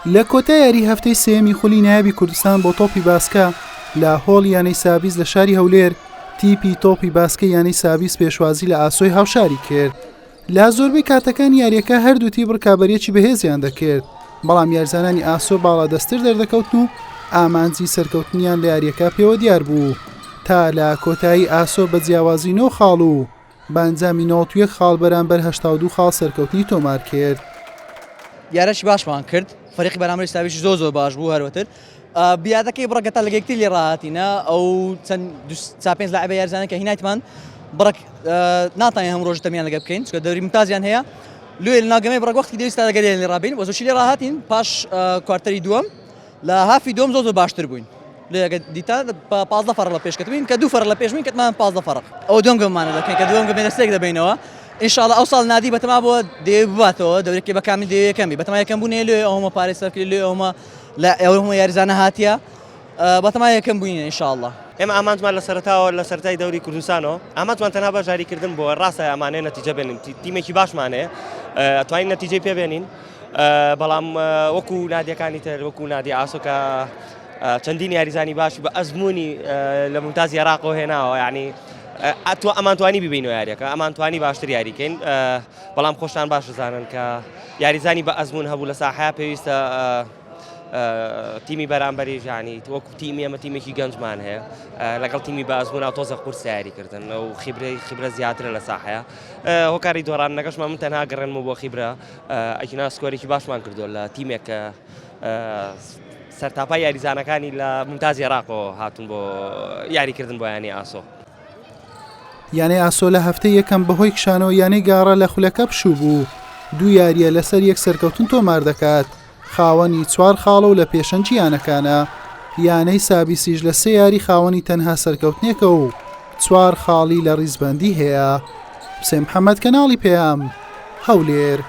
لە کۆتا یاری هەفتەی سێمی خولی نایابی کوردستان بۆ تۆپی باسکە لە هۆڵ یانەی سابیز لە شاری هەولێر تیپی تۆپی باسکە یانەی سابیز پێشوازی لە ئاسۆی هاوشاری کرد. لا زۆربەی کاتەکان یاریەکە هەردوو تیبڕ کابەرێکی بەهێزیان دەکرد، بەڵام یارزانانی ئاسۆ باڵادەستر دەردەکەوتن و ئامانجی سەرکەوتنیان لە یاریەکە پێوە دیار بوو تا لە کۆتایی ئاسۆ بە جیاوازی 9 خاڵ و بانجامی 91 خاڵ بەرامبەر 82 خاڵ سەرکەوتنی تۆمار کرد. یارەش باشمان کرد، فەریقی بەرامبەر ساویش زۆر باش بوو. هەروەتر بیادەکەی بڕەکەتە لە یەکتری لێ ڕاهاتینە ئەو چەند پێنج لاعبە یارزانە کە هینایتمان بڕک ناتوانین هەموو ڕۆژ تەمیان لەگە بکەین چکە دەوری ممتازیان هەیە. لێ ناگەمەی بڕک وەختی دەویستا دەگەلێن لێ ڕابین وەزۆشی لێ ڕاهاتین پاش کوارتەری دووەم لە هافی دووەم زۆر باشتر بووین. لێ دیتا 15 فەرق لە پێشکەوتین کە 2 فەرق لە پێشوین کەتمان 15 فەرق. ئەو دووەم گەمانە دەکەین کە دووەم گەمێنە سێک دەبینەوە. ئینشاءڵڵا ئەو ساڵ نادی بەتەما بۆ دێ بباتەوە دەورێکی بەکامی دێ یەکەمی بەتەما یەکەم بوونێ لێ ئەومە پارەی سەرکردی لێ ئەومە لە ئەومە یاریزانە هاتیە بەتەما یەکەم بووینە ئینشاءڵڵا. ئێمە ئامانجمان لە سەرەتاوە لە سەرەتای دەوری کوردستانەوە ئامانجمان تەنها بەشداریکردن بۆ ڕاستە ئەمانەیە نەتیجە بێنین تیمێکی باشمانەیە ئەتوانین نەتیجەی پێبێنین بەڵام وەکو نادیەکانی تر وەکو نادی ئاسۆکە چەندین یاریزانی باشی بە ئەزمموی لە ممتازی عێراقەوە هێناوە یعنی ئەمان توانی ببینەوە یاریەکە ئەمان توانی باشتر یاریکەین بەڵام خۆشتان باش دەزانن کە یاریزانی بە ئەزمون هەبوو لە ساحەیە پێویستە تیمی بەرامبەریش یعنی وەکو تیمی ئەمە تیمێکی گەنجمان هەیە لەگەڵ تیمی بە ئەزمونە تۆزە قورس یاریکردن و خیبرە زیاترە لە ساحەیە هۆکاری دۆڕان نەگەشمان من تەنها گەڕێنمە بۆ خیبرە ئەکینا سکۆرێکی باشمان کردو لە تیمێک کە سەرتاپای یاریزانەکانی لە ممتازی عێراقەوە هاتون بۆ یاریکردن بۆ یانی ئاسۆ. یانەی ئاسۆ لە هەفتەی یەکەم بەهۆی کشانەوە یانەی گاڕە لە خولەکە پشوو بوو، دوو یاریە لەسەر یەک سەرکەوتن تۆمار دەکات، خاوەنی 4 خاڵە و لە پێشەنجی یانەکانە. یانەی سابیسیش لە 3 یاری خاوەنی تەنها سەرکەوتنێکە و 4 خاڵی لە ڕیزبەندی هەیە. حوسێن محەممەد کەناڵی پێیام هەولێر.